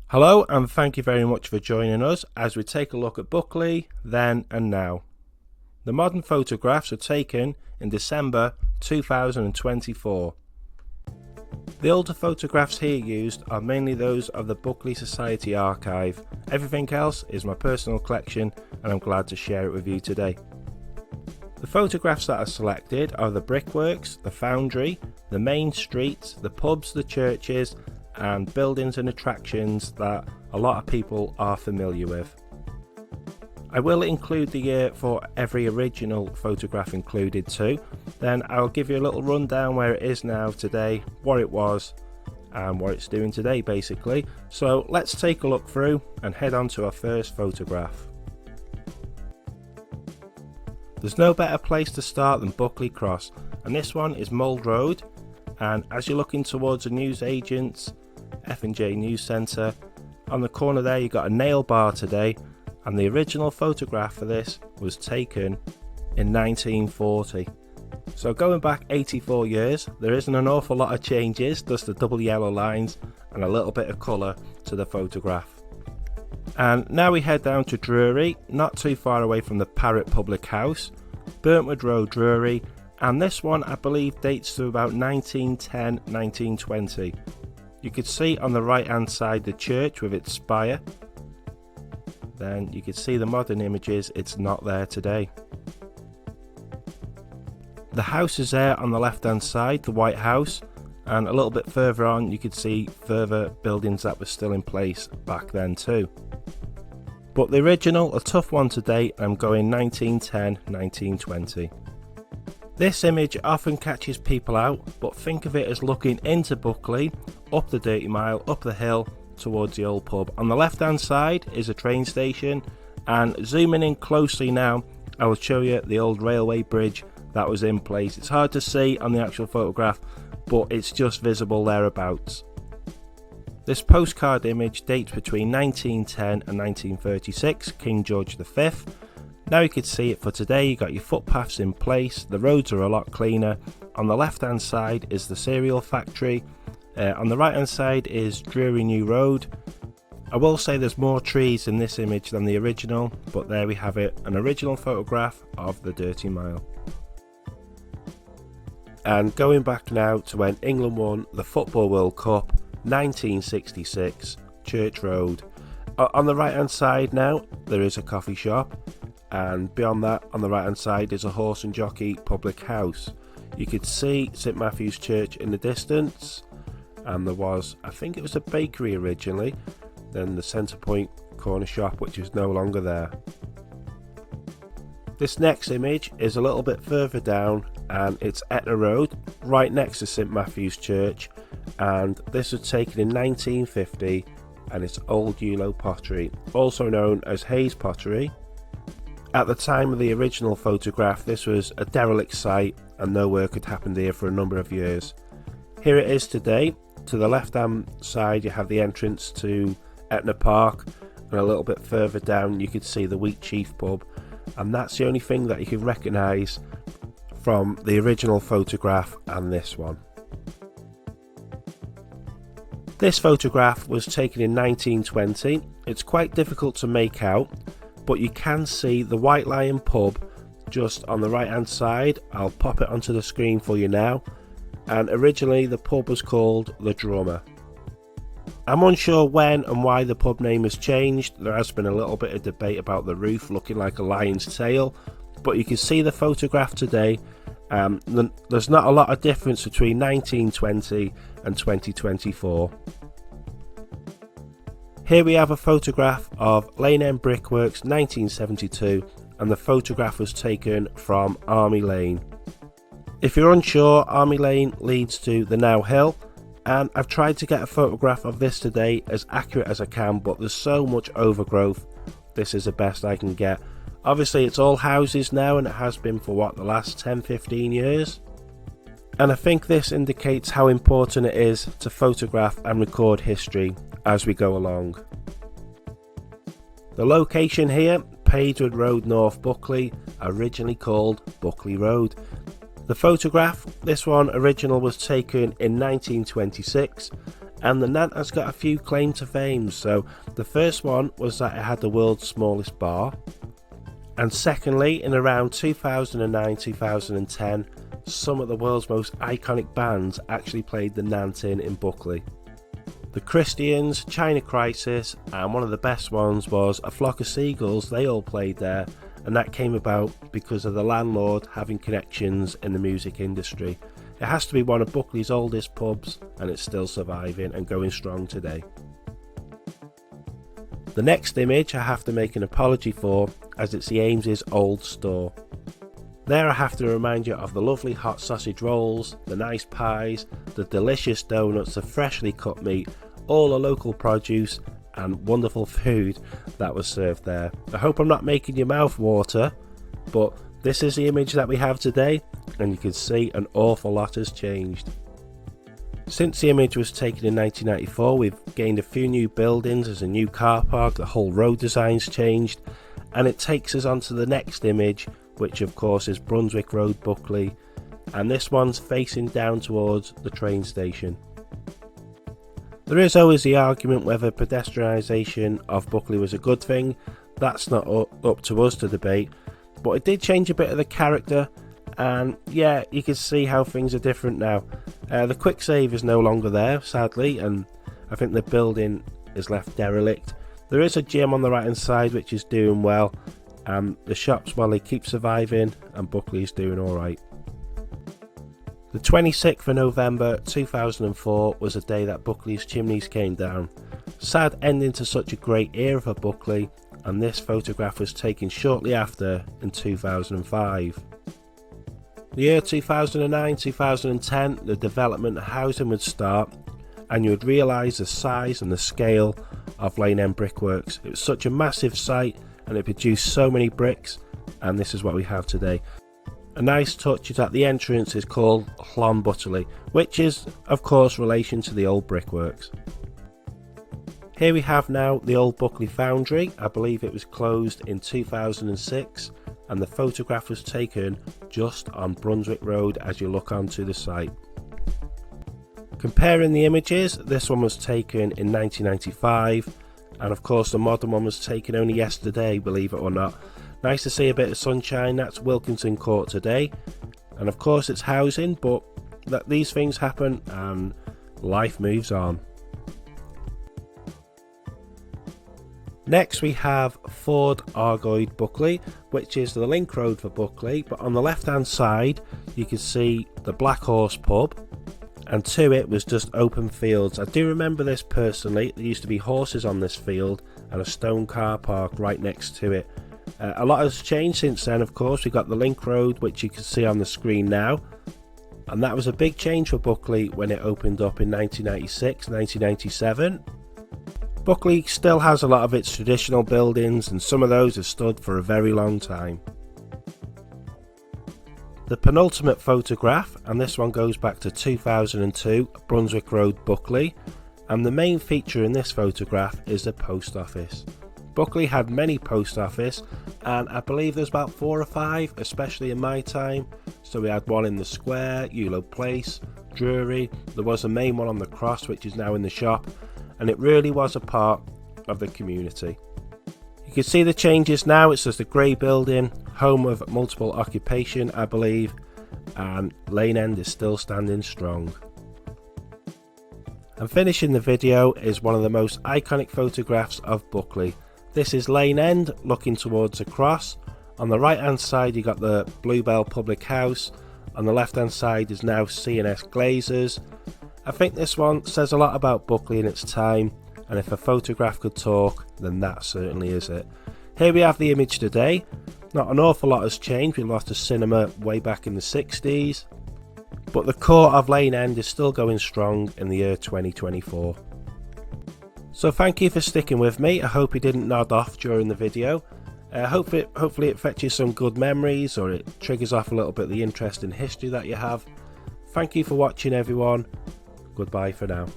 Hello and thank you very much for joining us as we take a look at Buckley then and now. The modern photographs are taken in December 2024. The older photographs here used are mainly those of the Buckley Society Archive. Everything else is my personal collection and I'm glad to share it with you today. The photographs that are selected are the brickworks, the foundry, the main streets, the pubs, the churches and buildings and attractions that a lot of people are familiar with. I will include the year for every original photograph included too. Then I'll give you a little rundown where it is now today, what it was and what it's doing today basically. So let's take a look through and head on to our first photograph. There's no better place to start than Buckley Cross, and this one is Mould Road, and as you're looking towards a newsagent's F&J News Centre, on the corner there you've got a nail bar today, and the original photograph for this was taken in 1940. So going back 84 years, there isn't an awful lot of changes, just the double yellow lines and a little bit of colour to the photograph. And now we head down to Drury, not too far away from the Parrot Public House, Burntwood Road, Drury, and this one I believe dates to about 1910-1920. You could see on the right hand side the church with its spire. Then you could see the modern images, it's not there today. The house is there on the left hand side, the White House, and a little bit further on you could see further buildings that were still in place back then too. But the original, a tough one to date, I'm going 1910-1920. This image often catches people out, but think of it as looking into Buckley, up the Dirty Mile, up the hill towards the old pub. On the left hand side is a train station, and zooming in closely now I will show you the old railway bridge that was in place. It's hard to see on the actual photograph, but it's just visible thereabouts. This postcard image dates between 1910 and 1936, King George V. Now you could see it for today. You got your footpaths in place, the roads are a lot cleaner. On the left hand side is the cereal factory, on the right hand side is Drury New Road. I will say there's more trees in this image than the original, but there we have it, an original photograph of the Dirty Mile. And going back now to when England won the Football World Cup, 1966, Church Road. On the right hand side now there is a coffee shop, and beyond that on the right hand side is a horse and jockey public house. You could see St Matthew's Church in the distance, and there was, I think it was a bakery originally, then the Centre Point corner shop which is no longer there. This next image is a little bit further down and it's Etna Road, right next to St Matthew's Church, and this was taken in 1950 and it's Old Yulo pottery, also known as Hayes pottery. At the time of the original photograph this was a derelict site and no work had happened here for a number of years. Here it is today. To the left hand side you have the entrance to Etna Park, and a little bit further down you could see the Wheat Chief pub, and that's the only thing that you can recognise from the original photograph and this one. This photograph was taken in 1920. It's quite difficult to make out, but you can see the White Lion pub just on the right hand side. I'll pop it onto the screen for you now, and originally the pub was called the Drummer. I'm unsure when and why the pub name has changed. There has been a little bit of debate about the roof looking like a lion's tail, but you can see the photograph today. There's not a lot of difference between 1920 and 2024. Here we have a photograph of Lane End Brickworks 1972, and the photograph was taken from Army Lane. If you're unsure, Army Lane leads to the Now Hill, and I've tried to get a photograph of this today as accurate as I can, but there's so much overgrowth, this is the best I can get. Obviously it's all houses now, and it has been for what, the last 10-15 years, and I think this indicates how important it is to photograph and record history as we go along. The location here, Pagewood Road, North Buckley, originally called Buckley Road. The photograph, this one original was taken in 1926, And the Nant has got a few claim to fame. So the first one was that it had the world's smallest bar, and secondly, in around 2009-2010, some of the world's most iconic bands actually played the Nant in Buckley. The Christians, China Crisis, and one of the best ones was A Flock of Seagulls. They all played there, and that came about because of the landlord having connections in the music industry. It has to be one of Buckley's oldest pubs, and it's still surviving and going strong today. The next image I have to make an apology for, as it's the Ames's old store. There I have to remind you of the lovely hot sausage rolls, the nice pies, the delicious donuts, the freshly cut meat, all the local produce and wonderful food that was served there. I hope I'm not making your mouth water, but this is the image that we have today, and you can see an awful lot has changed. Since the image was taken in 1994, we've gained a few new buildings, there's a new car park, the whole road design's changed, and it takes us on to the next image, which of course is Brunswick Road, Buckley, and this one's facing down towards the train station. There is always the argument whether pedestrianisation of Buckley was a good thing. That's not up to us to debate, but it did change a bit of the character, and yeah, you can see how things are different now. The quick save is no longer there, sadly, and I think the building is left derelict. There is a gym on the right hand side which is doing well, and the shops, well, they keep surviving, and Buckley's doing alright. The 26th of November 2004 was a day that Buckley's chimneys came down. Sad ending to such a great era for Buckley, and this photograph was taken shortly after in 2005. The year 2009-2010, the development of housing would start, and you would realise the size and the scale of Lane End Brickworks. It was such a massive site, and it produced so many bricks, and this is what we have today. A nice touch is that the entrance is called Now Buckley, which is of course relation to the old brickworks. Here we have now the old Buckley foundry. I believe it was closed in 2006, and the photograph was taken just on Brunswick Road as you look onto the site. Comparing the images, this one was taken in 1995, and of course the modern one was taken only yesterday, believe it or not. Nice to see a bit of sunshine. That's Wilkinson Court today, and of course it's housing, but these things happen and life moves on. Next we have Ford Argoyd Buckley, which is the link road for Buckley, but on the left hand side you can see the Black Horse pub, and to it was just open fields. I do remember this personally. There used to be horses on this field and a stone car park right next to it. A lot has changed since then, of course. We've got the link road, which you can see on the screen now, and that was a big change for Buckley when it opened up in 1996, 1997. Buckley still has a lot of its traditional buildings, and some of those have stood for a very long time. The penultimate photograph, and this one goes back to 2002, Brunswick Road, Buckley, and the main feature in this photograph is the post office. Buckley had many post office, and I believe there's about 4 or 5, especially in my time. So we had one in the square, Euro Place, Drury. There was a main one on the cross, which is now in the shop, and it really was a part of the community. You can see the changes now. It's just a grey building, home of multiple occupation, I believe, and Lane End is still standing strong. And finishing the video is one of the most iconic photographs of Buckley. This is Lane End looking towards the cross. On the right hand side you got the Bluebell Public House. On the left hand side is now C&S Glazers. I think this one says a lot about Buckley in its time, and if a photograph could talk, then that certainly is it. Here we have the image today. Not an awful lot has changed. We lost a cinema way back in the 60s, but the core of Lane End is still going strong in the year 2024. So thank you for sticking with me. I hope you didn't nod off during the video. Hopefully it fetches some good memories, or it triggers off a little bit of the interest in history that you have. Thank you for watching, everyone. Goodbye for now.